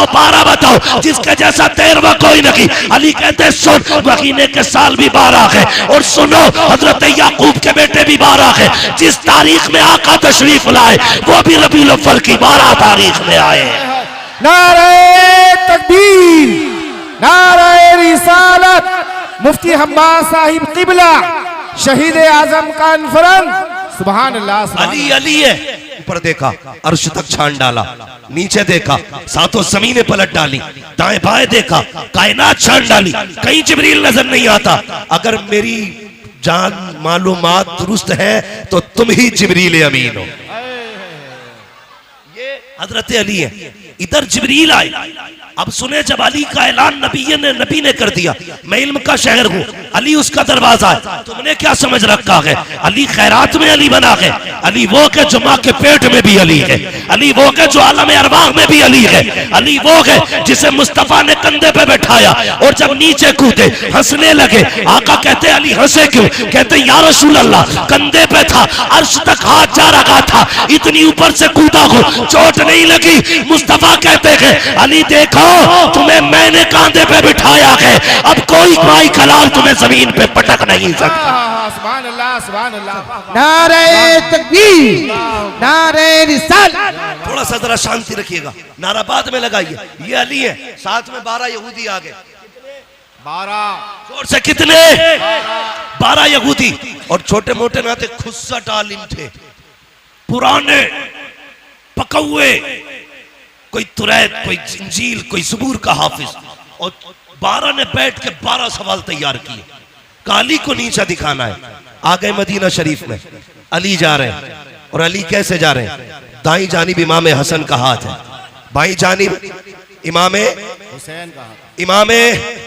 वो 12 बताओ जिसके जैसा 13वां कोई नहीं। अली कहते सुन, महीने के साल भी 12 है, और सुनो हजरत याकूब के बेटे भी 12 है। जिस तारीख में आका तशरीफ लाए वो भी रबीउल अव्वल की 12 तारीख में आए। नारे तकबीर, नारे रिसालत, मुफ्ती हम्माद साहिब किबला, शहीद आजम कॉन्फ्रेंस। सुभान अल्लाह। अली अली है। ऊपर देखा अर्श तक छान डाला, नीचे देखा सातों जमीनें पलट डाली, दाएं बाएं देखा कायनात छान डाली, कहीं जिब्रील नजर नहीं आता। अगर मेरी जान मालूमात दुरुस्त है तो तुम ही जिब्रील अमीन हो। ये हजरत अली है। इधर जिब्रील आए। अब सुने जब अली का ऐलान नबी ने कर दिया, मैं इल्म का शहर हूँ, अली उसका दरवाजा है, तुमने क्या समझ रखा है? अली खैरात में अली बना है, अली वो के जो माँ के पेट में भी अली है, अली वो के जो आलम अरवाह में भी अली है, अली वो है जिसे मुस्तफा ने कंधे पे बैठाया और जब नीचे कूदे हंसने लगे। आका कहते अली हंसे क्यों? कहते या रसूल अल्लाह कंधे पे था, अर्श तक हाथ जा रहा था, इतनी ऊपर से कूदा हो, चोट नहीं लगी। मुस्तफा कहते हैं अली देखो तुम्हें मैंने कांधे पे बिठाया है, अब कोई भाई खलाल तुम्हें जमीन पे पटक नहीं सकता। सुभान अल्लाह, सुभान अल्लाह। नारे तकबीर, नारे रिसालत। थोड़ा सा जरा शांति रखिएगा, नारा बाद में लगाइए। ये अली है, साथ में 12 यहूदी आ गए। 12 जोर से कितने? 12 यहूदी और छोटे मोटे नाते खुस्सट आलिम थे, पुराने पकौए, कोई तुरैत, कोई इंजील, कोई ज़बूर का हाफिज। और 12 ने बैठ के 12 सवाल तैयार किए। काली को नीचा दिखाना है। आ गए मदीना शरीफ में, अली जा रहे हैं। और अली कैसे जा रहे हैं? दाई जानिब इमाम हसन का हाथ है, बाई जानिब इमाम हुसैन का हाथ, इमाम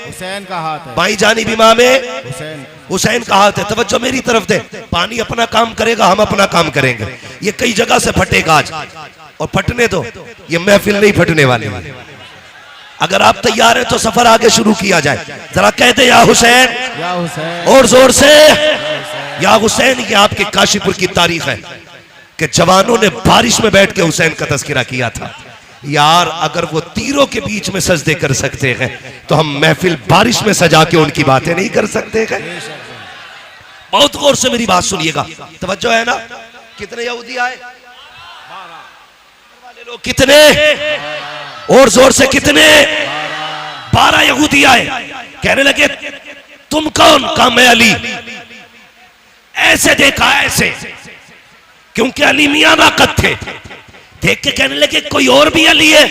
हुसैन का हाथ है, बाई जानिब इमाम हुसैन, हुसैन का हाथ है। तवज्जो मेरी तरफ दे। पानी अपना काम करेगा, हम अपना काम करेंगे। ये कई जगह से फटेगा आज, और फटने दो, ये महफिल नहीं फटने वाली है। अगर आप तैयार हैं तो सफर आगे शुरू किया जाए। जरा कहते या हुसैन, या हुसैन, और जोर से या हुसैन। ये आपके काशीपुर की तारीख है कि जवानों ने बारिश में बैठ के हुसैन का तज़किरा किया था। यार अगर वो तीरों के बीच में सजदे कर सकते हैं तो हम महफिल बारिश में सजा के उनकी बातें नहीं कर सकते हैं? बहुत गौर से मेरी बात सुनिएगा, तवज्जो है ना? कितने यहूदी आए? लोग कितने? और जोर से कितने? 12 यहूदी आए। कहने लगे तुम कौन? कहा मैं अली। ऐसे देखा, ऐसे, क्योंकि अली मियां नाकत थे। देख के कहने लगे कोई और भी अली है?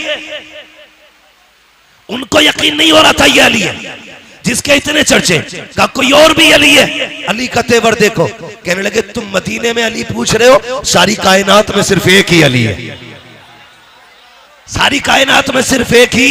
उनको यकीन नहीं हो रहा था ये अली है जिसके इतने चर्चे। कहा कोई और भी अली है? अली का तेवर देखो। कहने लगे तुम मदीने में अली पूछ रहे हो, सारी कायनात में सिर्फ एक ही अली है। सारी कायनात में सिर्फ एक ही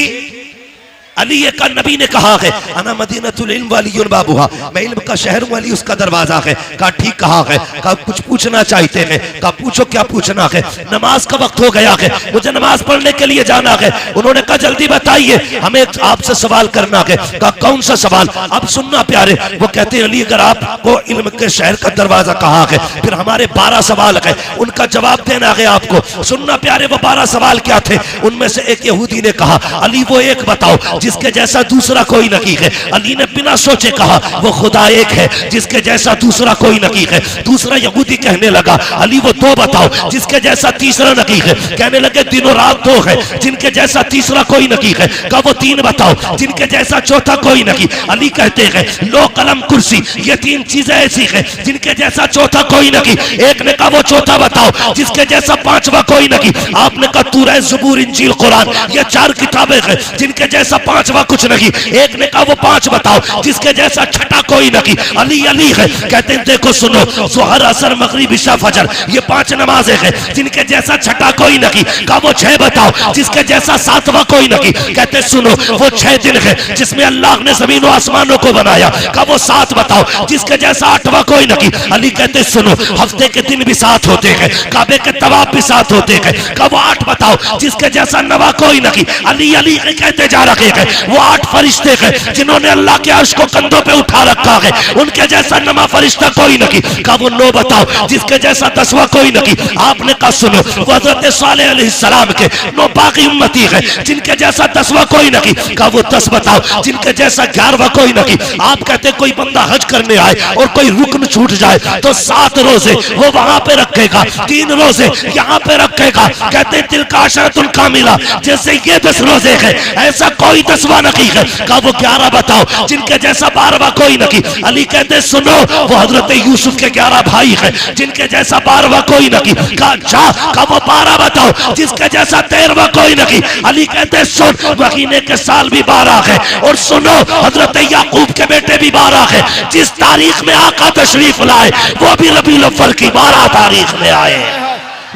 अली है। का नबी ने कहा है अना मदीनतुल इल्म वलियुल बाबुहा, मैं इल्म का शहर हूं, अली उसका दरवाजा है। कहा ठीक कहा है। कहा कुछ पूछना चाहते हैं? कहा पूछो क्या पूछना है? नमाज का वक्त हो गया है, मुझे नमाज पढ़ने के लिए जाना है। उन्होंने कहा जल्दी बताइए, हमें आपसे सवाल करना है। कहा कौन सा सवाल? अब सुनना प्यारे। वो कहते हैं अली अगर आपको इल्म के शहर का दरवाजा कहा है, फिर हमारे 12 सवाल है, उनका जवाब देना है आपको। सुनना प्यारे, वो 12 सवाल क्या थे? उनमें से एक यहूदी ने कहा अली वो एक बताओ जिसके जैसा दूसरा कोई नहीं है। अली ने बिना सोचे कहा वो खुदा एक है जिसके जैसा दूसरा कोई नहीं है। दूसरा यहूदी कहने लगा अली वो 2 बताओ जिसके जैसा तीसरा नहीं है। कहने लगे दिनों रात 2 है जिनके जैसा तीसरा कोई नहीं है। कहा वो 3 बताओ जिनके जैसा चौथा कोई नहीं। अली कहते हैं लो कलम कुर्सी, ये 3 चीजें ऐसी है जिनके जैसा चौथा कोई नहीं। एक ने कहा वो चौथा बताओ जिसके जैसा 5वां कोई नहीं। आपने कहा तूरह, ज़बूर, इंजील, कुरान, ये 4 किताबें हैं जिनके जैसा 5वां कुछ नहीं। एक ने कहा वो 5 बताओ जिसके जैसा छठा कोई नहीं। अली अली है। कहते हैं देखो सुनो, ज़ोहर, असर, मगरिब, इशा, फजर, ये 5 नमाजें हैं जिनके जैसा छठा कोई नहीं। कहा वो 6 बताओ जिसके जैसा 7वां कोई नहीं। कहते सुनो वो 6 दिन है जिसमें अल्लाह ने जमीन और आसमानों को बनाया। कहा वो 7 बताओ जिसके जैसा 8वां कोई नहीं। अली कहते सुनो हफ्ते के दिन भी 7 होते हैं, काबे के तवाफ भी 7 होते हैं। कहा वो 8 बताओ जिसके जैसा 9वां कोई नहीं। अली अली कहते जा रहे हैं। वो 8 फरिश्ते हैं जिन्होंने अल्लाह के अर्श को कंधों पे उठा रखा है, उनके जैसा नमा फरिश्ता कोई नहीं। कहा वो 9 बताओ जिसके जैसा 10वां कोई नहीं। आपने कहा सुनो, वो हजरत सालेह अलैहिस्सलाम के 9 बाकी उम्मती है जिनके जैसा 10वां कोई नहीं। कहा वो 10 बताओ जिनके जैसा 11वां कोई नहीं। आप कहते कोई बंदा हज करने आए और कोई रुकन छूट जाए तो 7 रोजे वो वहां पे रखेगा, 3 रोजे यहाँ पे रखेगा। कहते दिल का अशरतुल कामिला, जैसे ये 10 रोजे है ऐसा कोई 10वां नहीं है। कहा वो 11 बताओ जिनके जैसा 12वां कोई नहीं। अली कहते सुनो, वो हजरत यूसुफ के 11 भाई है जिनके जैसा 12वां कोई नहीं। कहा वो 12 बताओ जिसके जैसा 13वां कोई नहीं। अली कहते सुन, महीने के साल भी 12 है, और सुनो हजरत याकूब के बेटे भी 12 है। जिस तारीख में आका तशरीफ लाए वो भी रबीउल अव्वल की 12 तारीख में आए।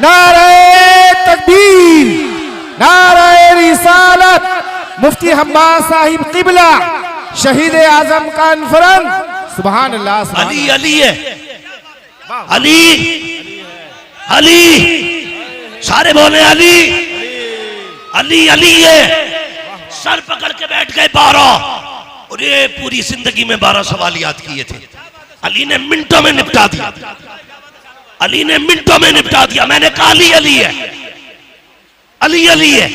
नारे तकबीर, नारे रिसालत, मुफ्ती हम्माद साहिब किबला, शहीद आजम कॉन्फ्रेंस। सुभान अल्लाह, सुभान अली अली है, अली अली, सारे बोले अली अली अली है। सर पकड़ के बैठ गए 12, और ये पूरी जिंदगी में 12 सवाल याद किए थे। अली ने मिनटों में निपटा दिया, अली ने मिनटों में निपटा दिया। मैंने कहा अली अली है, अली अली है,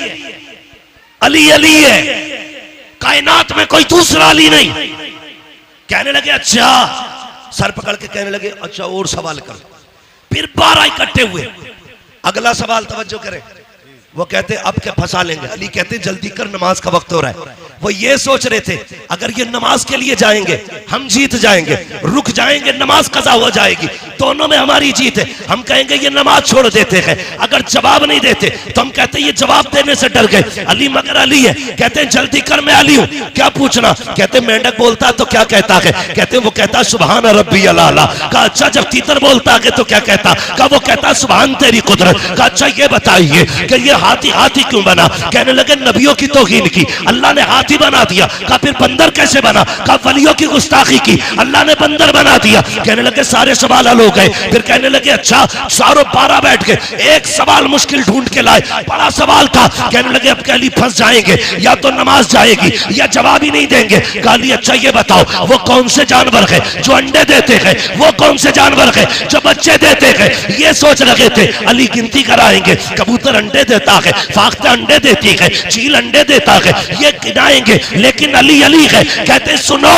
अली अली है, कायनात में कोई दूसरा अली नहीं। कहने लगे अच्छा, सर पकड़ के कहने लगे अच्छा और सवाल करो। फिर 12 इकट्ठे हुए। अगला सवाल तवज्जो करें, वो कहते अब क्या फंसा लेंगे। अली कहते जल्दी कर, नमाज का वक्त हो रहा है। वो ये सोच रहे थे अगर ये नमाज के लिए जाएंगे हम जीत जाएंगे, रुक जाएंगे नमाज कज़ा हो जाएगी, दोनों में हमारी जीत है। हम कहेंगे ये नमाज छोड़ देते हैं, अगर जवाब नहीं देते तो हम कहते ये जवाब देने से डर गए। अली मगर अली है, कहते हैं जल्दी कर मैं अली हूं, क्या पूछना। कहते मेंढक बोलता तो क्या कहता है। कहते वो कहता सुभान रब्बी अला। कहा अच्छा जब तीतर बोलता है तो क्या कहता। कहा वो कहता सुभान तेरी कुदरत। कहा अच्छा ये बताइए कि ये हाथी हाथी क्यों बना। कहने लगे नबियों की तौहीन की, अल्लाह ने हाथी बना दिया। कहा फिर बंदर कैसे बना। कहा वलियों की गुस्ताखी की, अल्लाह ने बंदर बना दिया। कहने लगे सारे सवाल हल हो गए। फिर कहने लगे अच्छा सारों 12 बैठ गए, एक सवाल मुश्किल ढूंढ के लाए, बड़ा सवाल था। कहने लगे अब अली फंस जाएंगे, या तो नमाज जाएगी या जवाब ही नहीं देंगे। कहा अली अच्छा ये बताओ वो कौन से जानवर है जो अंडे देते हैं, वो कौन से जानवर है जो बच्चे देते हैं। ये सोच रहे थे अली गिनती कराएंगे, कबूतर अंडे देता है, फाख्ता अंडे देती है, चील अंडे देता है, ये गिनाएंगे। लेकिन अली अली है, कहते सुनो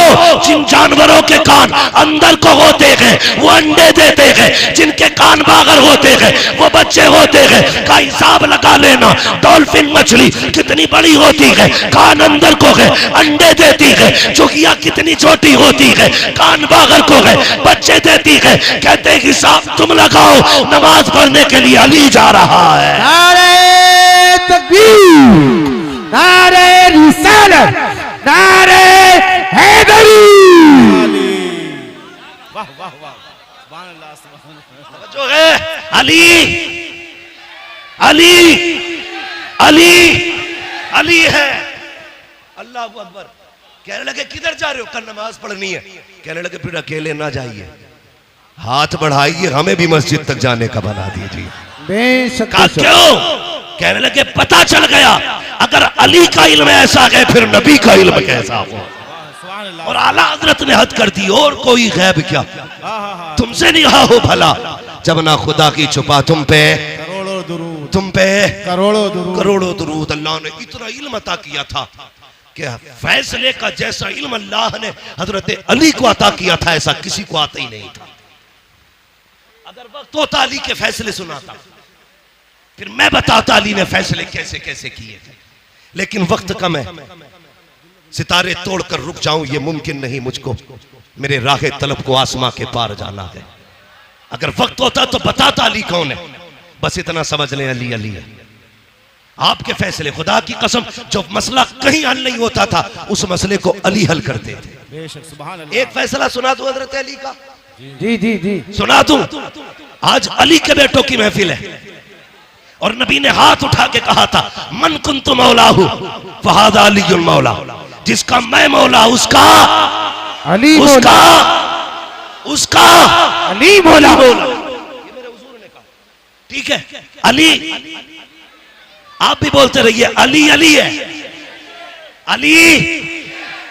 जिन जानवरों के कान अंदर को होते हैं वो अंडे देते हैं, जिनके कान बागर होते हैं वो बच्चे होते हैं। का हिसाब लगा लेना, डॉल्फिन मछली कितनी बड़ी होती है, कान अंदर को है, अंडे देती है। चुकिया कितनी छोटी होती है, कान बागर को है, बच्चे देती है। कहते हिसाब तुम लगाओ, नमाज पढ़ने के लिए अली जा रहा है। नारे तकबीर, नारे रिसालत, नारे हैदरी। वाह वाह वाह, सुभान अल्लाह, सुभान अल्लाह। जो है अली अली अली अली है। अल्लाह अकबर। कहने लगे किधर जा रहे हो। कल नमाज पढ़नी है। कहने लगे फिर अकेले ना जाइए, हाथ बढ़ाइए, हमें भी मस्जिद तक जाने का बना दीजिए। बेशक कहा क्यों। कहने लगे पता चल गया अगर अली का इल्म ऐसा है फिर नबी का इल्म कैसा हो। और आला हजरत ने हद कर दी, और कोई गैब क्या, तुमसे नहीं हो भला जब ना खुदा की छुपा तुम पे करोड़ों दुरूद, तुम पे करोड़ों दुरूद, करोड़ों दुरूद। अल्लाह ने इतना इल्म अता किया था कि फैसले का जैसा इल्म अल्लाह ने हजरत अली को अता किया था ऐसा किसी को आता ही नहीं था। अगर वक्त होता अली के फैसले सुनाता, फिर मैं बताता अली ने फैसले कैसे कैसे किए थे। लेकिन वक्त कम है, सितारे तोड़कर रुक जाऊं ये मुमकिन नहीं मुझको, मेरे राहे तलब को आसमां के पार जाना है। अगर वक्त होता तो बताता अली कौन है, बस इतना समझ लें अली अली है। आपके फैसले, खुदा की कसम, जो मसला कहीं हल नहीं होता था उस मसले को अली हल करते थे। बेशक, सुभान अल्लाह। एक फैसला सुना दूं हजरत अली का, जी जी जी सुना दूं। आज अली के बेटों की महफिल है और नबी ने हाथ उठा के कहा था मन कुन्तु मौलाहु फहादा अलीयुल मौला। जिसका मैं मौला उसका अली उसका मौला, उसका अली मौला। ये मेरे हुजूर ने कहा, ठीक है। अली आप भी बोलते रहिए अली अली है, अली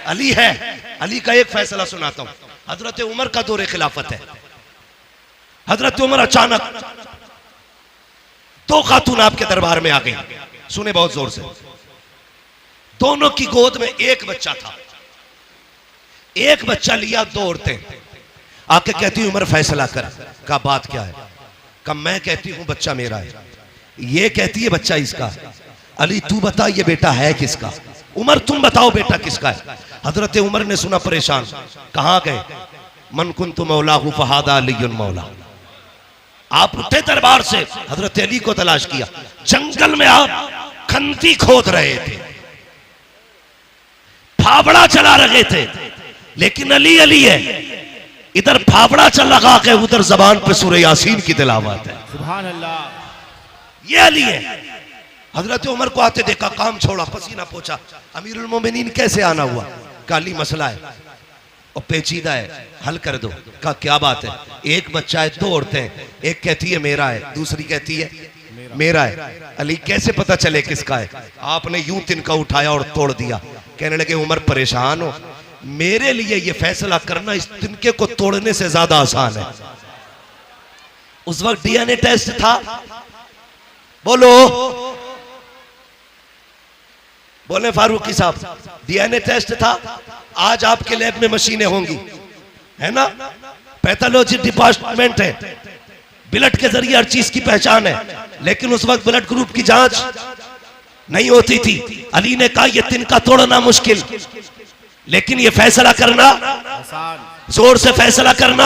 अली है। अली का एक फैसला सुनाता हूं। हजरत उमर का दौरे खिलाफत है। हजरत उमर अचानक दो खातून आपके दरबार में आ गई। सुने बहुत जोर से। दोनों की गोद में एक बच्चा था। एक बच्चा लिया, दो औरतें आके कहती उमर फैसला कर। का बात क्या है? का मैं कहती हूं बच्चा मेरा है, ये कहती है बच्चा इसका। अली तू बता ये बेटा है किसका? उमर तुम बताओ बेटा किसका है? हजरत उमर ने सुना, परेशान। कहां गए? मन कुन्तु मौलाहु फहादा अलीयुन मौला। आप उठे दरबार से, हजरत अली को तलाश किया। जंगल में आप खंती खोद रहे थे, फावड़ा चला रहे थे, लेकिन अली अली है। इधर फावड़ा चल लगा के उधर जबान पे सूरह यासीन की तिलावत है। सुभान अल्लाह। ये अली है। हजरत उमर को आते देखा, काम छोड़ा, पसीना पोछा। अमीरुल मोमिनीन कैसे आना हुआ? काली मसला है और पेचीदा है, हल कर दो। का क्या बात है? एक बच्चा है, दो औरतें हैं, एक कहती है मेरा है, दूसरी कहती है मेरा है। अली कैसे पता चले किसका है? आपने यूं तिनका उठाया और तोड़ दिया। कहने लगे उमर परेशान हो, मेरे लिए ये फैसला करना इस तिनके को तोड़ने से ज्यादा आसान है। उस वक्त डीएनए टेस्ट था। बोलो बोले फारूकी साहब, डीएनए टेस्ट था। आज आपके लैब में मशीनें होंगी, है ना? पैथोलॉजी डिपार्टमेंट है, ब्लड के जरिए हर चीज की पहचान है। लेकिन उस वक्त ब्लड ग्रुप की जांच नहीं होती थी। अली ने कहा यह तिनका तोड़ना मुश्किल, लेकिन यह फैसला करना आसान, जोर से फैसला करना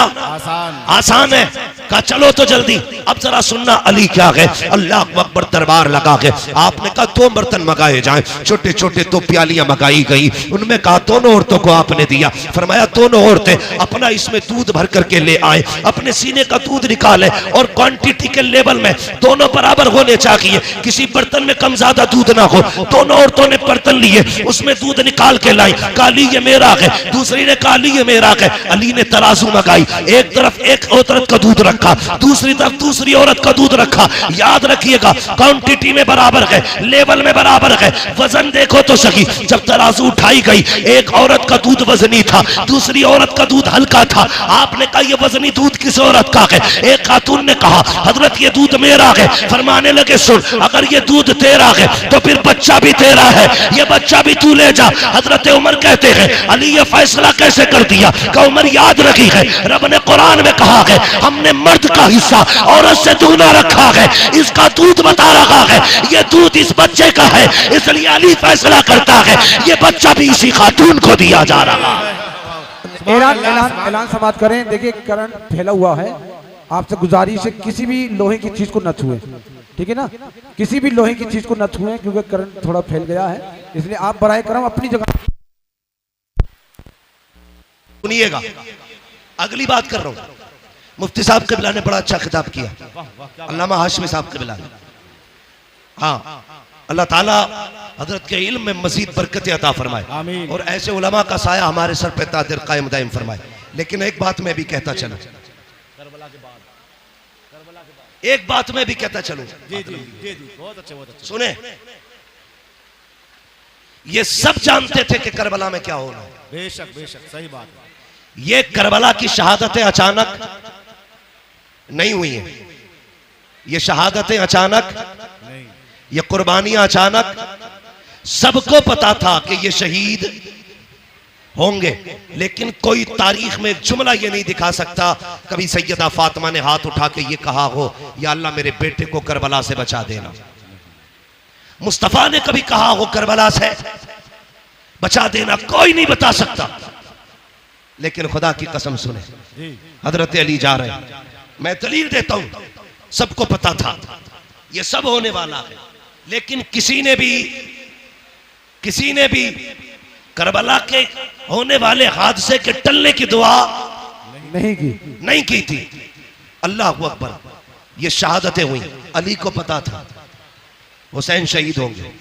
आसान है। कहा चलो तो जल्दी। अब जरा सुनना अली क्या है। अल्लाह अकबर दरबार लगा के आपने कहा दो बर्तन मंगाए जाएं। छोटे छोटे दो प्यालियां मंगाई गई। उनमें कहा दोनों औरतों को आपने दिया। फरमाया दोनों औरतें अपना इसमें दूध भर करके ले आए, अपने सीने का दूध निकाले और क्वांटिटी के लेवल में दोनों बराबर होने चाहिए, किसी बर्तन में कम ज्यादा दूध ना हो। दोनों औरतों ने बर्तन लिए, उसमें दूध निकाल के लाई। काली ये मेरा है, दूसरी ने काली ये मेरा है। अली ने तराजू मंगाई, एक तरफ एक औरत का दूध रखा, दूसरी तरफ दूसरी औरत का दूध रखा। याद रखिएगा क्वांटिटी में बराबर है, लेवल में बराबर है। वजन देखो तो सही। जब तराजू उठाई गई, एक औरत का दूध वजनी था, दूसरी औरत का दूध हल्का था। आपने कहा ये वजनी दूध किस औरत का है? एक खातून ने कहा हजरत ये दूध मेरा है। फरमाने लगे सुन, अगर ये दूध तेरा है तो फिर बच्चा भी तेरा है, ये बच्चा भी तू ले जा। हजरत उमर कहते हैं अली ये फैसला कैसे कर दिया? कि उमर याद रखी है, रब ने कुरान में कहा है हमने मर्द का हिस्सा औरत से दूना रखा है, इसका दूध बता रखा है, ये दूध इस बच्चे का है, इसलिए अली फैसला करता है ये बच्चा भी इसी खातून को दिया जा रहा है। ऐलान समाप्त करें। देखिए करंट फैला हुआ है, आपसे गुजारिश है किसी भी लोहे की चीज को न छुए, ठीक है ना? किसी भी लोहे की चीज को न छुए क्योंकि करंट थोड़ा फैल गया है, इसलिए आप बराए करम अपनी जगह। सुनिएगा, अगली बात कर रहा हूं। मुफ्ती साहब क़िबला ने बड़ा अच्छा खिताब किया, अल्लामा हाशमी साहब क़िबला ने। हाँ, अल्लाह ताला हजरत के इल्म में मजीद बरकत अता फरमाए और ऐसे उलमा का साया हमारे सर पे तादिर कायम दायम फरमाए। लेकिन एक बात मैं भी कहता चलूं, एक बात मैं भी कहता चलूं, बहुत अच्छे सुने। ये सब जानते थे कि करबला में क्या होना है। बेशक बेशक सही बात है। ये करबला की शहादतें अचानक नहीं हुई हैं, ये शहादतें अचानक नहीं, ये कुर्बानियां अचानक। सबको पता था कि ये शहीद होंगे, लेकिन कोई तारीख में एक जुमला ये नहीं दिखा सकता कभी सैयदा फातिमा ने हाथ उठा के ये कहा हो या अल्लाह मेरे बेटे को करबला से बचा देना। मुस्तफा ने कभी कहा हो करबला से बचा देना, कोई नहीं बता सकता। लेकिन खुदा की कसम सुने, हजरत अली जा रहे हैं, मैं दलील देता हूं, सबको पता था ये सब होने वाला है, लेकिन किसी ने भी करबला के होने वाले हादसे के टलने की दुआ नहीं की थी। अल्लाह अकबर, ये शहादतें हुई, अली को पता था हुसैन शहीद होंगे,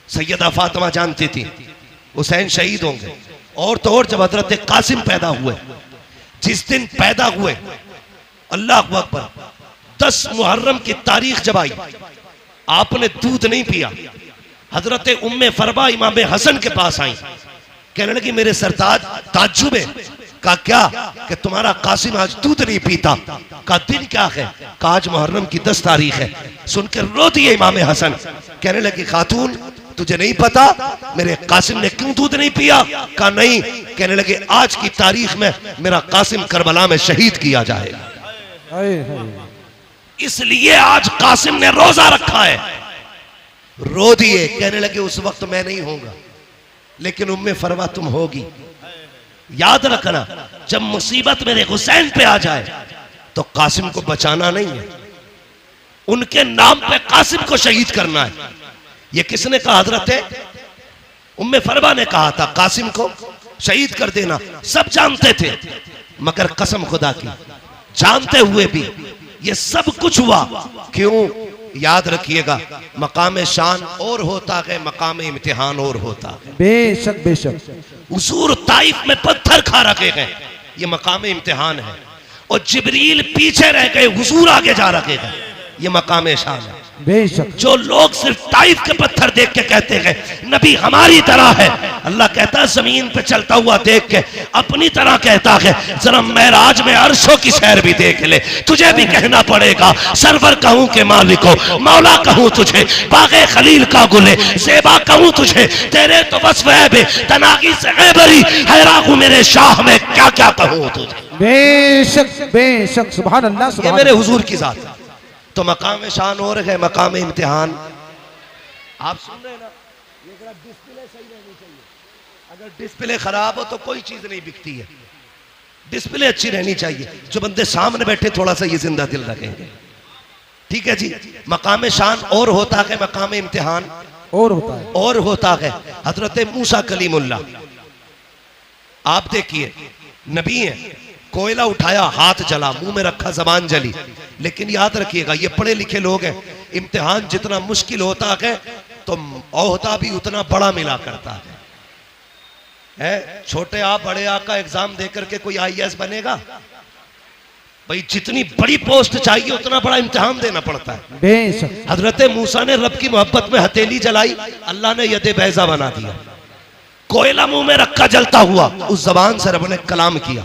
सैयदा फातिमा जानती थी हुसैन शहीद होंगे। और तो और जब हजरत कासिम पैदा हुए, जिस दिन पैदा हुए, अल्लाह अकबर, 10 मुहर्रम की तारीख जब आई, आपने दूध नहीं पिया, हजरत उम्मे फरबा इमाम हसन के पास आई, कहने लगी मेरे सरताज ताज्जुब है। कहा क्या? कि तुम्हारा कासिम आज दूध नहीं पीता। कहा दिन क्या है? कहा आज मुहर्रम की 10 तारीख है। सुनकर रो दिए इमाम हसन। कहने लगी खातून तुझे नहीं पता मेरे कासिम ने क्यों दूध नहीं पिया? कहा नहीं। कहने लगे आज की तारीख में मेरा कासिम करबला में शहीद किया जाएगा, इसलिए आज कासिम ने रोजा रखा है। रो दिए। कहने लगे उस वक्त मैं नहीं होगा, लेकिन उम्मे फरवा तुम होगी। याद रखना जब मुसीबत मेरे हुसैन पे आ जाए तो कासिम को बचाना नहीं है, उनके नाम पे कासिम को शहीद करना है। ये किसने कहा? हजरत उम्मे फरवा ने कहा था कासिम को शहीद कर देना। सब जानते थे, मगर कसम खुदा की जानते हुए भी ये सब कुछ हुआ क्यों? याद रखिएगा मकाम शान और होता है, मकाम इम्तिहान और होता है। बेशक बेशक। हुजूर ताइफ में पत्थर खा रखे गए, ये मकाम इम्तिहान है। और जिब्रील पीछे रह गए, हुजूर आगे जा रखे गए, ये मकाम शान है। बेशक। जो लोग सिर्फ ताइफ के पत्थर देख के कहते हैं नबी हमारी तरह है, अल्लाह कहता है जमीन पे चलता हुआ देख के अपनी तरह कहता है जरा मेराज में अर्शों की सैर भी देख ले। तुझे भी कहना पड़ेगा सरवर कहूं के मालिक हो, मौला कहूं तुझे, बागे खलील का गुले सेबा कहूं तुझे, तेरे तो बस वह बे तनागी से गैबरी हैरान हूं मेरे शाह में क्या क्या कहूं तुझे। बेशक बेशक। सुभान अल्लाह। ये मेरे हुजूर की जात है। तो मकाम शान और है, मकाम इम्तिहान। आप सुन रहे हैं ना, ये डिस्प्ले सही रहनी चाहिए। अगर डिस्प्ले खराब हो तो कोई चीज नहीं बिकती है। डिस्प्ले अच्छी रहनी चाहिए। जो बंदे सामने बैठे थोड़ा सा ये जिंदा दिल रखेंगे, ठीक है जी। मकाम शान और होता है, मकाम इम्तिहान और होता है। और होता है। हजरत मूसा कलीमुल्लाह आप देखिए नबी है, कोयला उठाया हाथ जला, मुंह में रखा जबान जली। लेकिन याद रखिएगा ये पढ़े लिखे लोग हैं, इम्तिहान जितना मुश्किल होता है तो ओहदा भी उतना बड़ा मिला करता है। छोटे आ बड़े आ का एग्जाम देकर के कोई IAS बनेगा? भाई जितनी बड़ी पोस्ट चाहिए उतना बड़ा इम्तिहान देना पड़ता है। बेशक। हजरत मूसा ने रब की मोहब्बत में हथेली जलाई, अल्लाह ने यदे बैजा बना दिया। कोयला मुंह में रखा जलता हुआ, उस जबान से रब ने कलाम किया,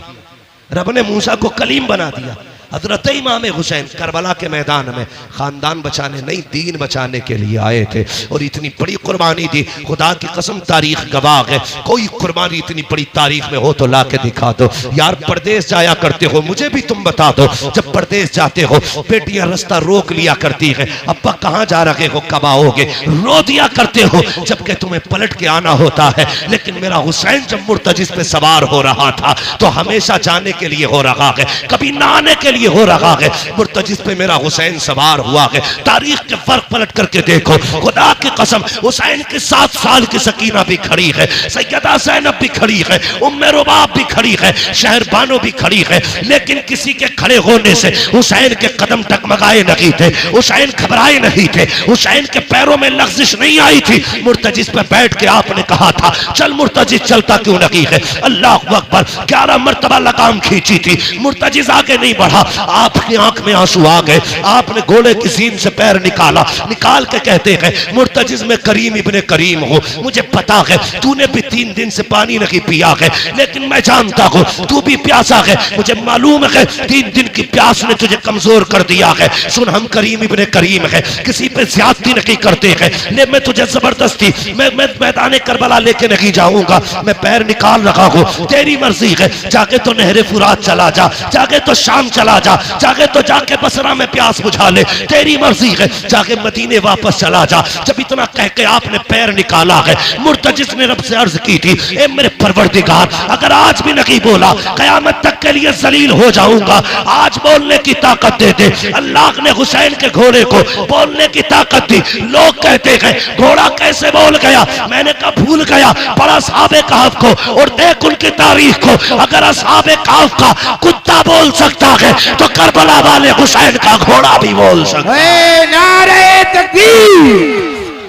रब ने मूसा को कलीम बना दिया। हजरत इमाम हुसैन करबला के मैदान में खानदान बचाने नहीं दीन बचाने के लिए आए थे और इतनी बड़ी कुर्बानी दी। खुदा की कसम तारीख गवाह है, कोई कुर्बानी इतनी बड़ी तारीख में हो तो ला के दिखा दो। यार परदेश जाया करते हो, मुझे भी तुम बता दो, जब परदेश जाते हो बेटियां रास्ता रोक लिया करती है, अब्बा कहाँ जा रहे हो, कब आओगे, रो दिया करते हो जबकि तुम्हें पलट के आना होता है। लेकिन मेरा हुसैन जब मुर्तजिस पे सवार हो रहा था तो हमेशा जाने के लिए हो रहा है, कभी ना आने के लिए हो रहा है। मुर्तजिस पे मेरा हुसैन सवार हुआ है। तारीख के फर्क पलट करके देखो, खुदा की कसम हुसैन के 7 साल की सकीना भी खड़ी है, सैयदा ज़ैनब भी खड़ी है, उम्मे रुबाब भी खड़ी है, शहर बानो भी खड़ी है। लेकिन किसी के खड़े होने से हुसैन के कदम टकमगाए नहीं थे, हुसैन घबराए नहीं थे, हुसैन के पैरों में लग़्ज़िश नहीं आई थी। मुर्तजिस पे बैठ के आपने कहा था चल मुर्तजिस, चलता क्यों नहीं है? अल्लाह अकबर 11 मर्तबा लगाम खींची थी, मुर्तजिस आगे नहीं बढ़ा। आपकी आंख में आंसू आ गए, आपने घोड़े की सीन से पैर निकाला, निकाल के कहते हैं मुर्तजिस में करीम इब्ने करीम हो, मुझे पता है तूने भी 3 दिन से पानी नहीं पिया है, लेकिन मैं जानता हूँ तू भी प्यासा है, मुझे मालूम है 3 दिन की प्यास ने तुझे कमजोर कर दिया है। सुन हम करीम इब्ने करीम है, किसी पे ज्यादती नहीं करते हैं, ले मैं तुझे जबरदस्ती मैं मैदान करबला लेके नहीं जाऊंगा, मैं पैर निकाल रहा हूँ, तेरी मर्जी है, जाके तो नहरे फुरात चला जा, जाके तो शाम चला जा, जाके तो जाके बसरा में प्यास बुझा ले, तेरी मर्जी है, जाके मदीने वापस चला जा। जब इतना कह के आपने पैर निकाला है, मुर्तजिस ने रब से अर्ज की थी ए मेरे परवरदिगार अगर आज भी नहीं बोला कयामत तक के लिए जलील हो जाऊंगा, आज बोलने की ताकत दे दे। अल्लाह ने हुसैन के घोड़े को बोलने की ताकत दी। लोग कहते हैं घोड़ा कैसे बोल गया, मैंने कहा भूल गया, बड़ा असहाबे कहफ को और देख उनकी तारीख को, अगर असहाबे कहफ का कुत्ता बोल सकता है तो करबला वाले हुसैन का घोड़ा भी बोल सकता है। नारे तकबीर,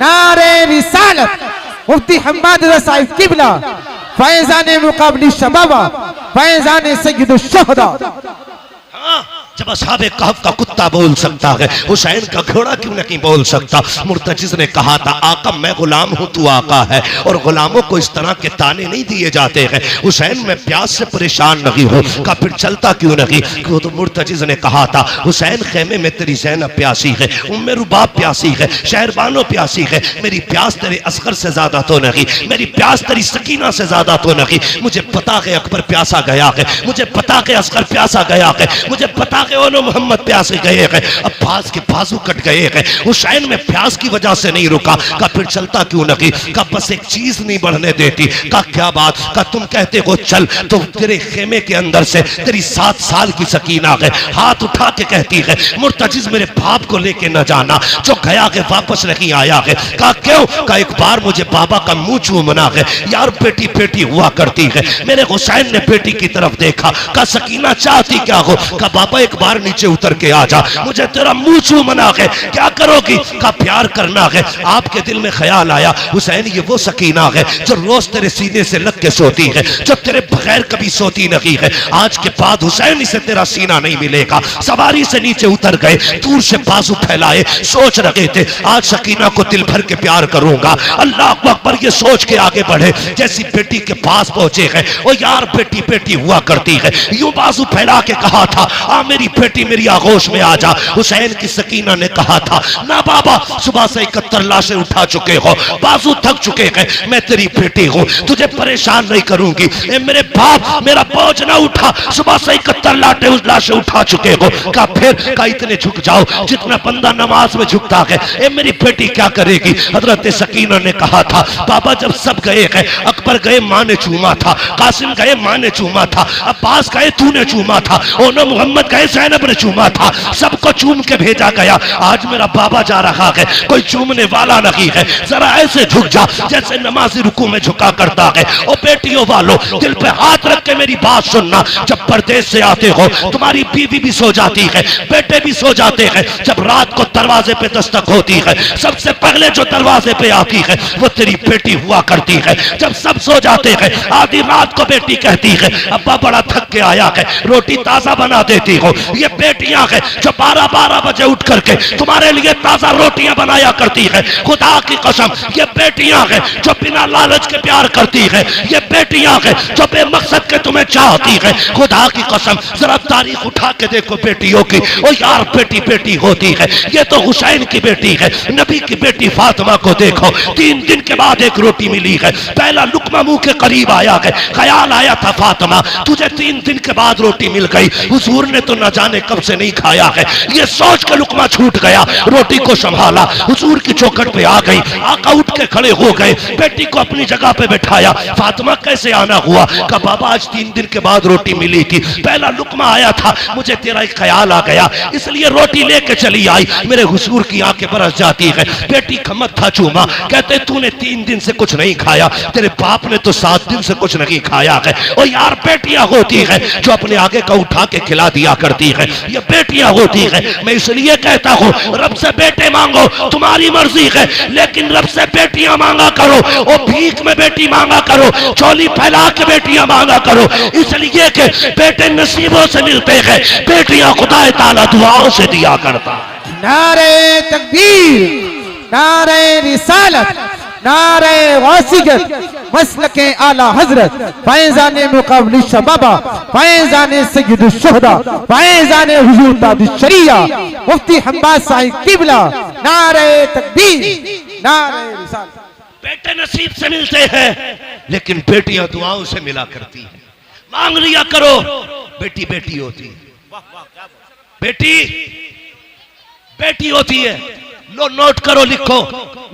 नारे रिसालत, मुफ्ती हम्माद रज़ा साहिब किबला, फैज़ान मुक़ाबली शबाबा, फैज़ान सय्यदुश शुहदा। जब असहाबे कहफ का कुत्ता बोल सकता है, हुसैन का घोड़ा क्यों नहीं बोल सकता? मुर्तजिज ने कहा था आका मैं गुलाम हूं, तू आका है, और गुलामों को इस तरह के ताने नहीं दिए जाते हैं। हुसैन मैं प्यास से परेशान नहीं हूं, का फिर चलता क्यों नहीं? क्यों? तो मुर्तजिज ने कहा था हुसैन खेमे में तेरी ज़ैनब प्यासी है, उम्मे रुबाब प्यासी है, शहरबानो प्यासी है, मेरी प्यास तेरे असगर से ज्यादा तो नहीं, मेरी प्यास तेरी सकीना से ज्यादा तो नहीं। मुझे पता है अकबर प्यासा गया है, मुझे पता है असगर प्यासा गया है, मुझे पता है ओनो मोहम्मद प्यासे गए हैं, अब्बास के बाजू कट गए हैं। हुसैन में प्यास की वजह से नहीं रुका, का फिर चलता क्यों नहीं? का बस एक चीज नहीं बढ़ने देती। का क्या बात? का तुम कहते हो चल, तो तेरे खेमे के अंदर से तेरी 7 साल की सकीना है हाथ उठा के कहती है मुर्तजिज मेरे बाप को लेके न जाना, जो गया है वापस नहीं आया है। का क्यों? का एक बार मुझे बाबा का मुंह चूमना है, यार बेटी बेटी हुआ करती है। मेरे हुसैन ने बेटी की तरफ देखा, का सकीना चाहती क्या हो? का बाबा एक बार नीचे उतर के आ जा, मुझे तेरा मुंह चूमना है। क्या करोगी? का प्यार करना है। आपके दिल में ख्याल आया हुसैन ये वो सकीना है जो रोज तेरे सीने से लग के सोती है, जो तेरे बगैर कभी सोती नहीं है। आज के बाद हुसैन इसे तेरा सीना नहीं मिलेगा। सवारी से नीचे उतर गए, दूर से बाजू फैलाए, सोच रहे थे आज सकीना को दिल भर के प्यार करूंगा। अल्लाह अकबर ये सोच के आगे बढ़े, जैसी बेटी के पास पहुंचे हैं वो यार बेटी बेटी हुआ करती है, यूं बाजू फैला के कहा था आ मेरी बेटी मेरी आगोश में आ जा। हुसैन की सकीना ने कहा था ना बाबा, सुबह से 71 लाशें उठा चुके हो, बाजू थक चुके हैं, मैं तेरी बेटी हूं, तुझे परेशान नहीं करूंगी। ए मेरे बाप मेरा बोझ ना उठा, सुबह से 71 लाशें उठा चुके हो। का फिर का इतने झुक जाओ जितना बंदा नमाज में झुकता है। ए मेरी बेटी क्या करेगी? हजरत सकीना ने कहा था बाबा जब सब गए हैं, अकबर गए माँ ने चूमा था, कासिम गए माँ ने चूमा था, अब्बास गए तूने चूमा था, ओनो मोहम्मद गए ज़ैनब ने चूमा था, सबको चूम के भेजा गया। आज मेरा बाबा जा रहा है, कोई चूमने वाला नहीं है, जरा ऐसे झुक जा जैसे नमाजी रुकू में झुका करता है। ओ बेटियों वालों दिल पे हाथ रख के मेरी बात सुनना, जब परदेश से आते हो तुम्हारी बीवी भी सो जाती है, बेटे भी सो जाते हैं, जब रात को दरवाजे पे दस्तक होती है सबसे पहले जो दरवाजे पे आती है वो तेरी बेटी हुआ करती है। जब सब सो जाते हैं आधी रात को बेटी कहती है अब्बा बड़ा थक के आया है, रोटी ताजा बना देती हो। ये बेटियां हैं जो 12-12 बजे उठ करके तुम्हारे लिए ताजा रोटियां बनाया करती है। खुदा की कसम ये बेटियां हैं जो बिना लालच के प्यार करती है, ये बेटियां हैं जो बेमकसद के तुम्हें चाहती है। खुदा की कसम जरा तारीख उठा के देखो बेटियों की, ओ यार बेटी बेटी होती है। ये तो हुसैन की बेटी है, नबी की बेटी फातिमा को देखो, 3 दिन के बाद एक रोटी मिली है, पहला लुकमा मुंह के करीब आया है, ख्याल आया था फातिमा तुझे 3 दिन के बाद रोटी मिल गई, हुजूर ने तो न जाने कब से नहीं खाया है। ये सोच के लुकमा छूट गया, रोटी को संभाला, हुजूर की चौखट पे आ गई, आका उठ के खड़े हो गए, बेटी को अपनी जगह पे बैठाया। फातिमा कैसे आना हुआ? का बाबा आज 3 दिन के बाद रोटी मिली थी, पहला लुकमा आया था, मुझे तेरा एक ख्याल आ गया इसलिए रोटी लेके चली आई। मेरे हुजूर की आंखें बरस जाती है, बेटी का मत्था चूमा, कहते तूने 3 दिन से कुछ नहीं खाया, तेरे बाप ने तो 7 दिन से कुछ नहीं खाया है। और यार बेटियां होती है जो अपने आगे का उठा के खिला दिया करती है, ये बेटियां होती है। मैं इसलिए कहता हूँ रब से बेटे मांगो तुम्हारी मर्जी है, लेकिन रब से बेटियां मांगा करो, और भीख में बेटी मांगा करो, चोली फैला के बेटियां मांगा करो, इसलिए कि बेटे नसीबों से मिलते हैं, बेटियां खुदा ताला दुआओं से दिया करता। नारे तकबीर, नारे रिसालत, नारे वासिगत, मसलके आला हजरत, फैजाने मुकाबली शबाबा, फैजाने सय्यदुश शुहदा, फैजाने हुजूर तादिश शरिया, मुफ्ती हम्बास साहिब किबला। नारे तकबीर, नारे रिसालत। बेटे नसीब से मिलते हैं लेकिन बेटियां दुआओं से मिला करती हैं। मांग लिया करो, बेटी बेटी होती है, बेटी बेटी होती है। लो नोट करो, लिखो,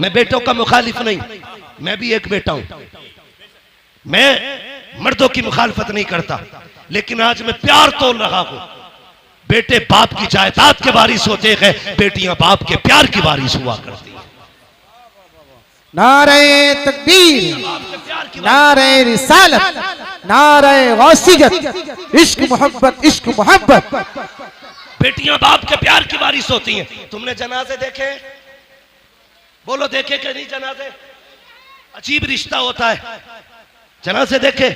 मैं बेटों का मुखालिफ नहीं, मैं भी एक बेटा हूं, मैं मर्दों की मुखालफत नहीं करता, लेकिन आज मैं प्यार तोल रहा हूं। बेटे बाप की जायदाद के वारिस होते हैं, बेटियां बाप के प्यार की वारिस हुआ करती हैं। नारे तकबीर, नारे रिसालत, नारे वासियत, इश्क मोहब्बत, इश्क मोहब्बत। बेटियां बाप के प्यार की वारिस होती हैं। तुमने जनाजे देखे? बोलो देखे कि नहीं जनाजे? अजीब रिश्ता होता है। जनाजे देखे?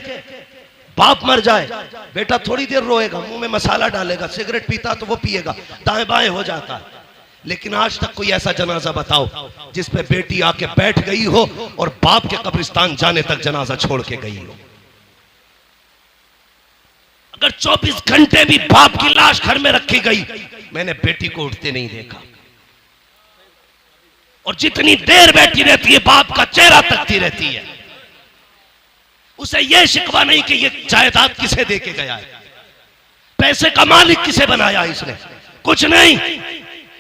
बाप मर जाए, बेटा थोड़ी देर रोएगा, मुंह में मसाला डालेगा, सिगरेट पीता तो वो पिएगा, दाएं बाएं हो जाता है। लेकिन आज तक कोई ऐसा जनाजा बताओ जिस पे बेटी आके बैठ गई हो और बाप के कब्रिस्तान जाने तक जनाजा छोड़ के गई हो। अगर 24 घंटे भी बाप की लाश घर में रखी गई, मैंने बेटी को उठते नहीं देखा। और जितनी देर बैठी रहती है बाप का चेहरा तकती रहती है। उसे यह शिकवा नहीं कि ये जायदाद किसे देके गया है, पैसे का मालिक किसे बनाया इसने, कुछ नहीं।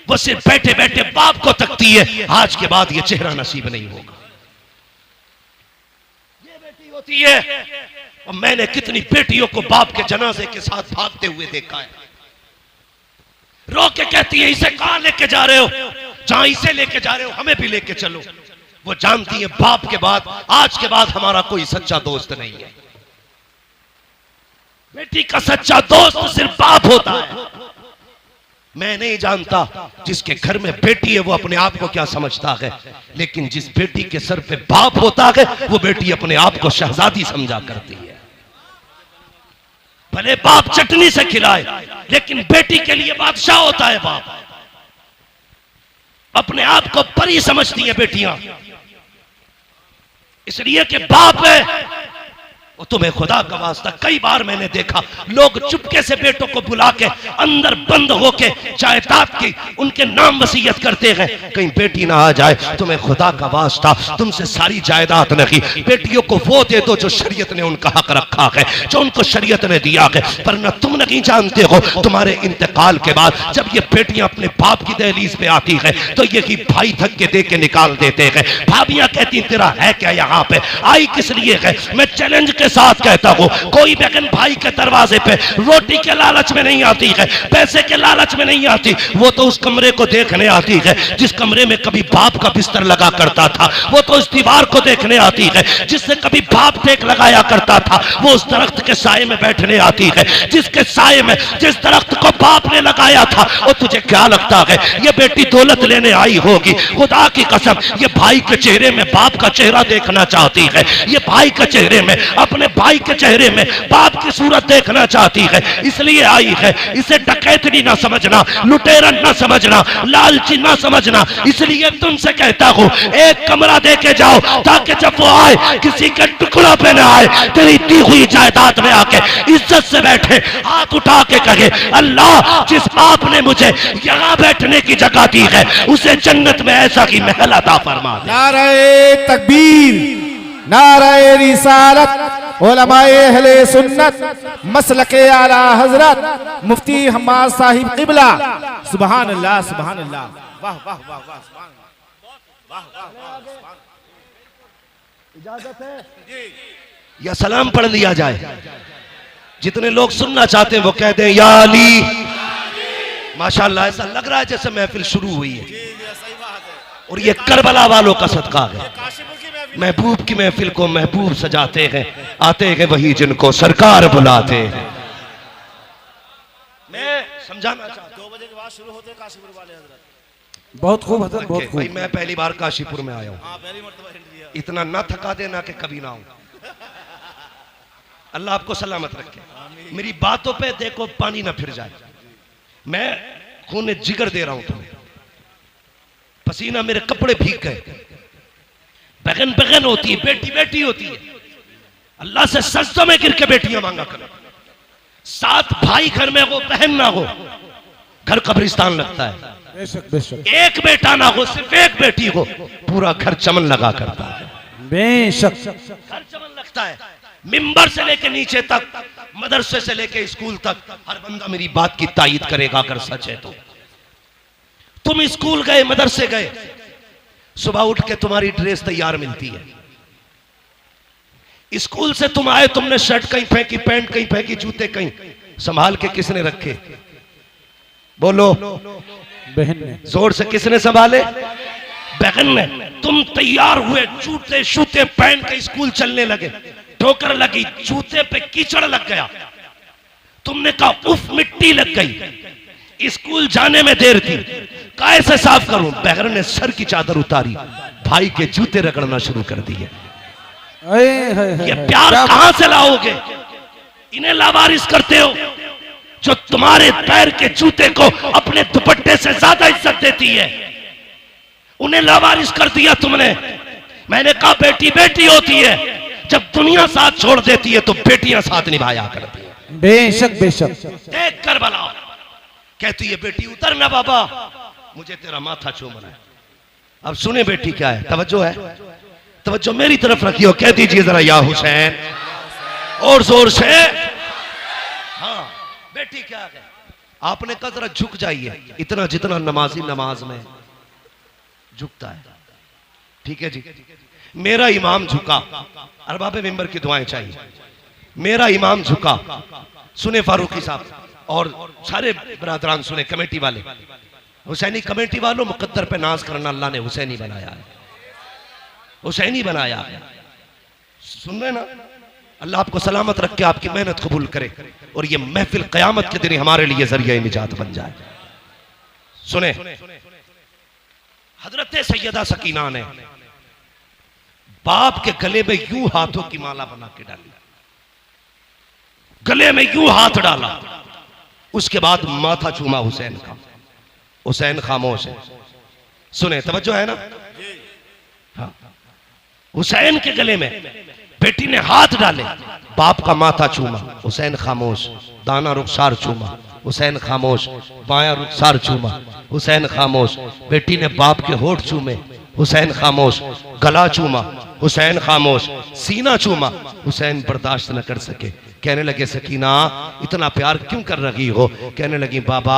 वो सिर्फ बैठे बैठे बाप को तकती है, आज के बाद ये चेहरा नसीब नहीं होगा। ये बेटी होती है। और मैंने कितनी बेटियों को बाप के जनाजे के साथ भागते हुए देखा है। रो के कहती है इसे कहां लेके जा रहे हो, जहां इसे लेके जा रहे हो हमें भी लेके चलो। वो जानती है बाप के बाद आज के बाद हमारा कोई सच्चा दोस्त नहीं है। बेटी का सच्चा दोस्त सिर्फ बाप होता है। मैं नहीं जानता जिसके घर में बेटी है वो अपने आप को क्या समझता है, लेकिन जिस बेटी के सर पे बाप होता है वो बेटी अपने आप को शहजादी समझा करती है। भले बाप चटनी से खिलाए, लेकिन बेटी के लिए बादशाह होता है बाप। अपने आप को परी समझती है बेटियां, इसलिए कि बाप है। वो तुम्हें खुदा का वास्ता, कई बार मैंने देखा लोग चुपके से बेटों को बुला के अंदर बंद होके जायदाद की उनके नाम वसीयत करते हैं, कहीं बेटी ना आ जाए। तुम्हें खुदा का वास्ता, तुमसे सारी जायदाद नहीं, बेटियों को वो दे दो जो शरीयत ने उनका हक रखा है, जो उनको शरीयत ने दिया है। पर न तुम नहीं जानते हो तुम्हारे इंतकाल के बाद जब ये बेटियां अपने बाप की दहलीज पे आती है तो यही भाई धक्के दे के निकाल देते हैं। भाभियां कहती तेरा है क्या यहाँ पे, आई किस लिए है। मैं चैलेंज के साथ कहता हूं कोई बहन भाई के दरवाजे पे रोटी के लालच में नहीं आती है, पैसे के लालच में नहीं आती। वो तो उस कमरे को देखने आती है जिस कमरे में कभी बाप का बिस्तर लगा करता था। वो तो उस दीवार को देखने आती है जिससे कभी बाप टेक लगाया करता था। वो उस दरख्त के साए में बैठने आती है जिसके साए में जिस दरख्त को बाप ने लगाया था। और तुझे क्या लगता है ये बेटी दौलत लेने आई होगी? खुदा की कसम ये भाई के चेहरे में बाप का चेहरा देखना चाहती है, ये भाई के चेहरे में अपने भाई के चेहरे में बाप की सूरत देखना चाहती है, इसलिए आई है। इसे डकैतनी ना समझना, लुटेरा ना समझना, लालची ना समझना। इसलिए तुमसे कहता हूं एक कमरा देके जाओ ताकि जब वो आए किसी के टुकड़ा पे ना आए, तेरी दी हुई जायदाद में आके इज्जत से बैठे, हाथ उठा के कहे अल्लाह जिस आपने मुझे यहाँ बैठने की जगह दी है उसे जन्नत में ऐसा की महल अता फरमा दे। नारे तकबीर, नारे रिसालत, उलमाए अहले सुन्नत, मसलके आला हजरत मुफ्ती हम्माद साहिब किबला। सुभान अल्लाह, सुभान अल्लाह, वाह वाह वाह वाह, सुभान अल्लाह, वाह वाह वाह। इजाजत है या सलाम पढ़ लिया जाए? जितने लोग सुनना चाहते हैं वो कह दें या अली। माशाअल्लाह, ऐसा लग रहा है जैसे महफिल शुरू हुई है और ये करबला वालों का सदका है। महबूब की महफिल को महबूब सजाते हैं, आते हैं वही जिनको सरकार बुलाते हैं। मैं समझाना चाहता हूं 2 बजे के बाद शुरू होते हैं काशीपुर वाले हजरत। बहुत खूब हजरत, बहुत भाई खूब। मैं पहली बार काशीपुर में आया हूँ, हाँ पहली मर्तबा हिंट दिया। इतना ना थका देना कि कभी ना आऊं। अल्लाह आपको सलामत रखे। मेरी बातों पे देखो पानी ना फिर जाए। मैं खून जिगर दे रहा हूं तुम्हें, पसीना मेरे कपड़े भीग गए। बहन बहन होती है, बेटी बेटी होती है। अल्लाह से सजदों में गिर के बेटियां मांगा करो। 7 भाई घर में हो, बहन ना हो, घर कब्रिस्तान लगता है। बेशक बेशक, एक बेटा ना हो, सिर्फ एक बेटी हो, पूरा घर चमन लगा करता है। बेशक। घर चमन लगता है। मिंबर से लेके नीचे तक, मदरसे से लेके स्कूल तक, हर बंदा मेरी बात की तायीद करेगा अगर सच है तो। तुम स्कूल गए, मदरसे गए, सुबह उठ के तुम्हारी ड्रेस तैयार मिलती है। स्कूल से तुम आए, तुमने शर्ट कहीं फेंकी, पैंट कहीं फेंकी, जूते कहीं, संभाल के किसने रखे? बोलो, बहन ने। जोर से किसने संभाले? बहन ने। तुम तैयार हुए, जूते शूते पहन के स्कूल चलने लगे, ठोकर लगी, जूते पे कीचड़ लग गया, तुमने कहा उफ मिट्टी लग गई, स्कूल जाने में देर थी, कैसे साफ करूं? बहन ने सर की चादर उतारी, भाई के जूते रगड़ना शुरू कर दिए। ये प्यार कहां से लाओगे? इन्हें लावारिस करते हो जो तुम्हारे पैर के जूते को अपने दुपट्टे से ज्यादा इज्जत देती है, उन्हें लावारिस कर दिया तुमने। मैंने कहा बेटी बेटी होती है, जब दुनिया साथ छोड़ देती है तो बेटियां साथ निभाया करती है। बेशक बेशक। देख कर बला कहती है बेटी उतर ना बाबा, मुझे तेरा माथा चूमना है। अब सुने बेटी क्या है, तवज्जो है, तवज्जो मेरी तरफ रखियो, कह दीजिए जरा या हुसैन और जोर से। हाँ बेटी क्या है, आपने कहा जरा झुक जाइए, इतना जितना नमाजी नमाज में झुकता है। ठीक है जी, मेरा इमाम झुका, अरबाब मिंबर की दुआएं चाहिए। मेरा इमाम झुका, सुने फारूकी साहब और सारे बरादरान सुने, कमेटी वाले, हुसैनी कमेटी वालों, मुकद्दर पे नाज करना, अल्लाह ने हुसैनी बनाया है, हुसैनी बनाया है। सुन रहे ना, अल्लाह आपको सलामत रख के आपकी मेहनत कबूल करे और ये महफिल क़यामत के दिन हमारे लिए जरिया निजात बन जाए। सुने, हजरत सैयदा सकीना ने बाप के गले में यूं हाथों की माला बना के डाली, गले में यूं हाथ डाला, उसके बाद माथा चूमा हुसैन का। हुसैन खामोश है, सुने तवज्जो है ना। हाँ, हुसैन के गले में बेटी ने हाथ डाले, बाप का माथा चूमा, हुसैन खामोश। दाना रुखसार चूमा, हुसैन खामोश। बाया रुखसार चूमा, हुसैन खामोश। बेटी ने बाप के होठ चूमे, हुसैन खामोश। गला चूमा, हुसैन खामोश। सीना चूमा, हुसैन बर्दाश्त न कर सके, कहने लगे सकीना इतना प्यार क्यों कर रही हो? कहने लगी बाबा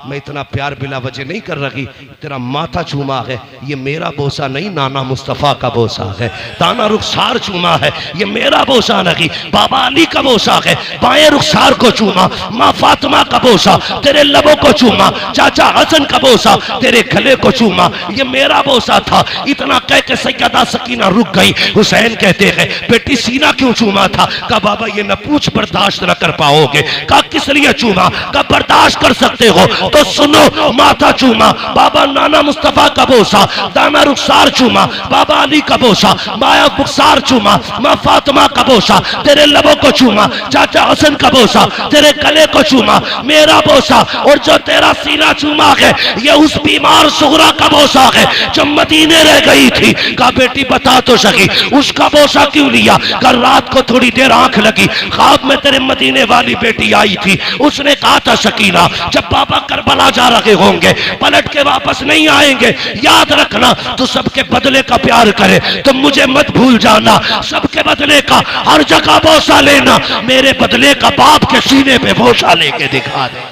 मैं इतना प्यार बिला वजह नहीं कर रही, तेरा माथा चूमा है, ये मेरा बोसा नहीं, नाना मुस्तफ़ा का बोसा है। दाना रुखसार चूमा है, ये मेरा बोसा नहीं, बाबा अली का बोसा है। बाएं रुखसार को चूमा, माँ फातिमा का बोसा, तेरे लबों को चूमा, चाचा हसन का बोसा, तेरे गले को चूमा, ये मेरा बोसा था। इतना कह के सैयदा सकीना रुक गई। हुसैन कहते हैं बेटी सीना क्यों चूमा था? कहा बाबा ये न पूछ, बर्दाश्त न कर पाओगे। कहा किस लिए चूमा? कहा बर्दाश्त कर सकते हो तो सुनो, माथा चूमा, बाबा नाना मुस्तफा का बोसा, दाना रुखसार चूमा, बाबा अली का बोसा, माया रुखसार चूमा, माँ फातिमा का बोसा, तेरे लबों को चूमा, चाचा हसन का बोसा, तेरे गले को चूमा, मेरा बोसा, और जो तेरा सीना चूमा है ये उस बीमार सुगरा का बोसा है जो मदीने रह गई थी। कहा बेटी बता तो सकी उसका बोसा क्यों लिया? कल रात को थोड़ी देर आंख लगी, ख्वाब में तेरे मदीने वाली बेटी आई थी, उसने कहा था सकीना जब बाबा करबला जा रहे होंगे पलट के वापस नहीं आएंगे, याद रखना तू सबके बदले का प्यार करे तो मुझे मत भूल जाना, सबके बदले का हर जगह बोसा लेना, मेरे बदले का बाप के सीने पे बोसा लेके दिखा दे।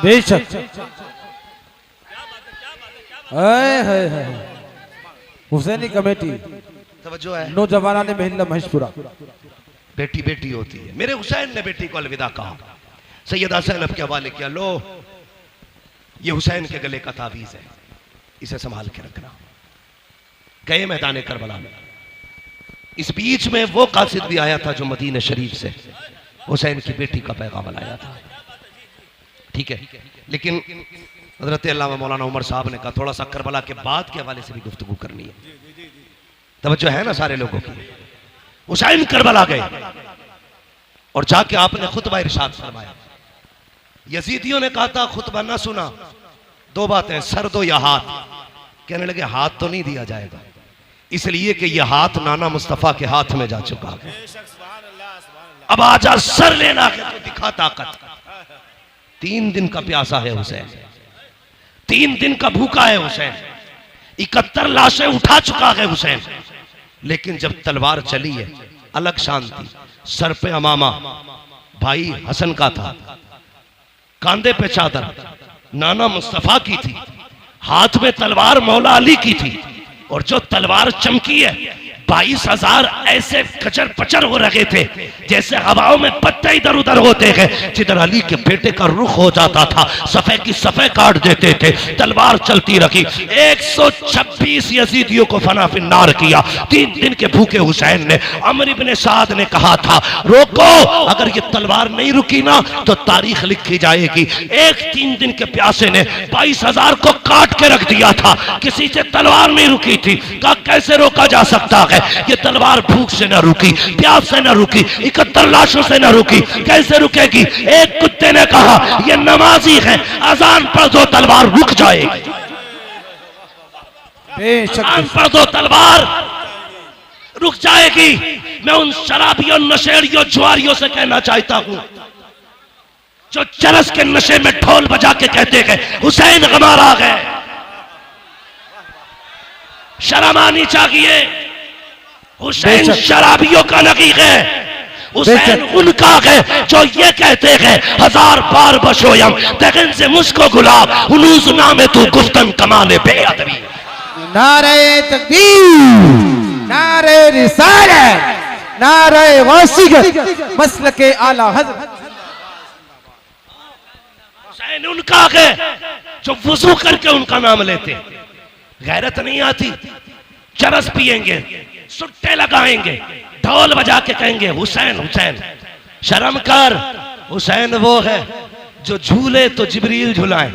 बेशक हुसैनी कमेटी तवज्जो है, नौजवाना ने महिला महेशपुरा। बेटी बेटी होती है। मेरे हुसैन ने बेटी को अलविदा कहा, सैयदा ज़ैनब के हवाले किया, लो ये हुसैन के गले का तावीज़ है, इसे संभाल के रखना। गए मैदान करबला में। इस बीच में वो कासिद भी आया था जो मदीना शरीफ से हुसैन की बेटी का पैगाम लाया था। ठीक है, लेकिन हज़रत अल्लामा मौलाना उमर साहब ने कहा थोड़ा सा करबला के बाद के हवाले से भी गुफ्तगू करनी है। तवज्जो है ना सारे लोगों की। हुसैन करबला गए और जाके आपने खुतबा इरशाद फरमाया। यजीदियों ने कहा था खुतबा ना सुना, दो बातें, सर दो या हाथ। कहने लगे हाथ तो नहीं दिया जाएगा, इसलिए कि यह हाथ नाना मुस्तफा के हाथ में जा चुका है, अब आजा सर लेना है तो दिखा ताकत। 3 दिन का प्यासा है हुसैन, 3 दिन का भूखा है हुसैन, 71 लाशें उठा चुका है हुसैन, लेकिन जब तलवार चली है अलग शांति। सर पे अमामा भाई हसन का था, कांधे पे चादर नाना मुस्तफा की थी, हाथ में तलवार मौला अली की थी, और जो तलवार चमकी है 22,000 ऐसे कचर पचर हो रहे थे जैसे हवाओं में पत्ते इधर उधर होते हैं। जिधर अली के बेटे का रुख हो जाता था सफ़े की सफ़े काट देते थे। तलवार चलती रखी, 126 यजीदियों को फना फिन्नार किया। 3 दिन के भूखे हुसैन ने, अमर इब्ने साद ने कहा था रोको, अगर ये तलवार नहीं रुकी ना तो तारीख लिखी जाएगी। 3 दिन के प्यासे ने 22,000 को काट के रख दिया था, किसी से तलवार नहीं रुकी थी। कहा कैसे रोका जा सकता है? है। ये तलवार भूख से ना रुकी, प्यास से ना रुकी, 71 लाशों से ना रुकी, कैसे रुकेगी? एक कुत्ते ने कहा ये नमाजी है, अजान पढ़ दो तलवार रुक जाएगी। अजान पढ़ दो तलवार रुक जाएगी। मैं उन शराबियों, नशेड़ियों, जुआरियों से कहना चाहता हूं जो चरस के नशे में ढोल बजा के कहते हैं हुसैन गमार आ गए। शर्म आनी चाहिए। हुसैन शराबियों का नहीं है, हुसैन उनका है जो ये कहते हैं 1000 बार बशोयम तगन से मुझको गुलाब हुनूज नामे तू गुफ्तन कमाले बेअदबी। नारे तकबीर, नारे रिसालत, नारे वासिगत, मसलके आला हज़रत। हुसैन उनका है जो वुजू करके उनका नाम लेते। गैरत नहीं आती, चरस पिएंगे, सुट्टे लगाएंगे, ढोल बजा के कहेंगे हुसैन हुसैन। शर्म कर। हुसैन वो है जो झूले तो जिब्रील झुलाए,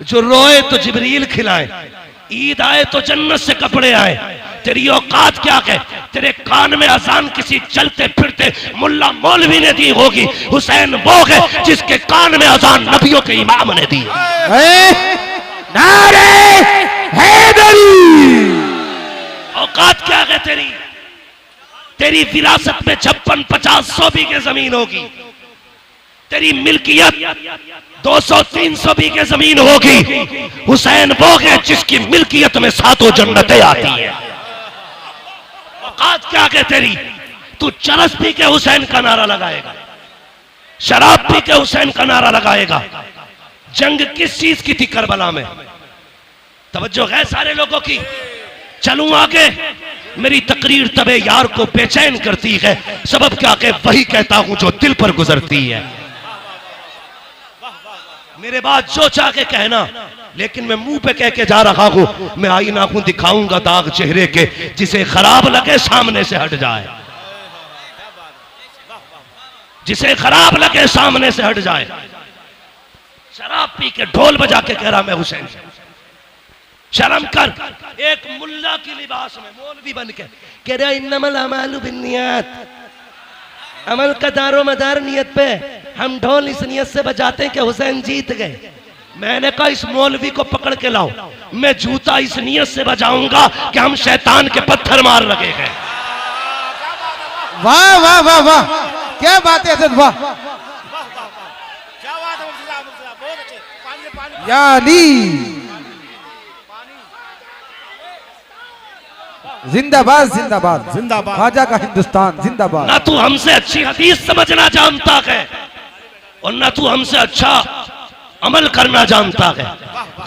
जो रोए तो जिब्रील खिलाए, ईद आए तो जन्नत से कपड़े आए। तेरी औकात क्या है? तेरे कान में अजान किसी चलते फिरते मुल्ला मौलवी ने दी होगी। हुसैन वो है जिसके कान में अजान नबियों के इमाम ने दी। नारे हैदरी। औकात क्या है तेरी? तेरी विरासत में 56, 50, 100 बीघे जमीन होगी। तेरी मिल्कियत 200, 300 बीघे जमीन होगी। हुसैन वो है जिसकी मिल्कियत में 7 जन्नतें आती है। औकात क्या है तेरी? तू चरस पी के हुसैन का नारा लगाएगा, शराब पी के हुसैन का नारा लगाएगा। जंग किस चीज की थी करबला में? तवज्जो है सारे लोगों की। चलूं आगे। मेरी तकरीर तबे यार को बेचैन करती है, सबब क्या के वही कहता हूं जो दिल पर गुजरती है। मेरे बाद जो चाह के कहना, लेकिन मैं मुंह पे कह के जा रहा हूं। मैं आईना हूं, दिखाऊंगा दाग चेहरे के, जिसे खराब लगे सामने से हट जाए, जिसे खराब लगे सामने से हट जाए। शराब पी के ढोल बजा के कह रहा मैं हुसैन। शर्म कर। एक मुल्ला की लिबास में मौलवी बन के कह रहा इन्नमल अमालु बिन्नियात, अमल का दारो मदार नियत पे। हम ढोल इस नियत से बजाते हैं कि हुसैन जीत गए। मैंने कहा इस मौलवी को पकड़ के लाओ, मैं जूता इस नियत से बजाऊंगा कि हम शैतान के पत्थर मार लगे हैं। वाह वाह वाह वाह, क्या बात है हज़रत, वाह या अली। जिंदाबाद जिंदाबाद जिंदाबाद। ख्वाजा का हिंदुस्तान जिंदाबाद। ना तू हमसे अच्छी हदीस समझना जानता है और ना तू हमसे अच्छा अमल करना जानता है।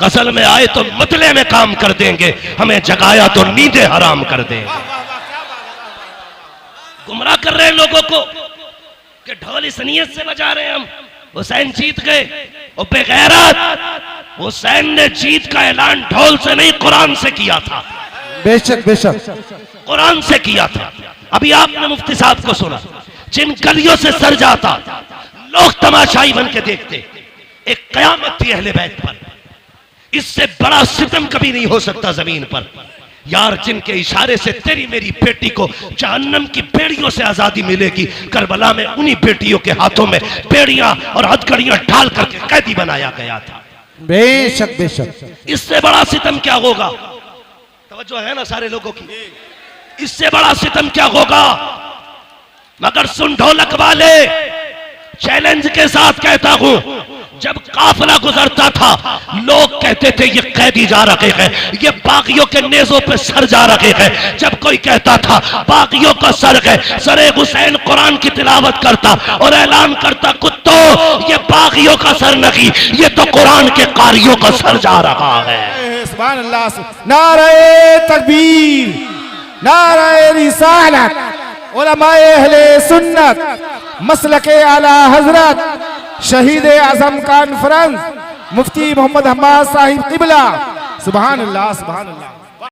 गजल में आए तो मतले में काम कर देंगे, हमें जगाया तो नींदें हराम कर देंगे। गुमराह कर रहे हैं लोगों को कि ढोल इस नियत से बजा रहे हैं हम हुसैन जीत गए। और बेगैरत, हुसैन ने जीत का ऐलान ढोल से नहीं कुरान से किया था। बेशक बेशक कुरान से किया था। अभी आपने मुफ्ती साहब को सुना, जिन गलियों से सर जाता लोग तमाशाई बन के देखते। एक कयामत थी अहले बैत पर, इससे बड़ा सितम कभी नहीं हो सकता जमीन पर। यार जिनके इशारे से तेरी मेरी बेटी को जहन्नम की बेड़ियों से आजादी मिलेगी, करबला में उन्हीं बेटियों के हाथों में बेड़ियां और हथकड़ियां ढाल करके कैदी बनाया गया था। बेशक बेशक। इससे बड़ा सितम क्या होगा? तवज्जो है ना सारे लोगों की? इससे बड़ा सितम क्या होगा? मगर सुन ढोलक वाले, चैलेंज के साथ कहता हूं, जब काफिला गुजरता था लोग कहते थे ये कैदी जा रहे हैं, ये बागियों के नेजों पे सर जा रहे हैं। जब कोई कहता था बागियों का सर है, सरे हुसैन कुरान की तिलावत करता और ऐलान करता कुत्तों ये बागियों का सर नहीं, ये तो कुरान के कारियों का सर जा रहा है। सुभान अल्लाह। नारे तकबीर, नारे रिसालत, उलमाए अहले सुन्नत, मसलके आला हजरत, शहीद आजम कॉन्फ्रेंस, मुफ्ती मोहम्मद हम्माद साहिब किबला। सुभान अल्लाह, सुभान अल्लाह।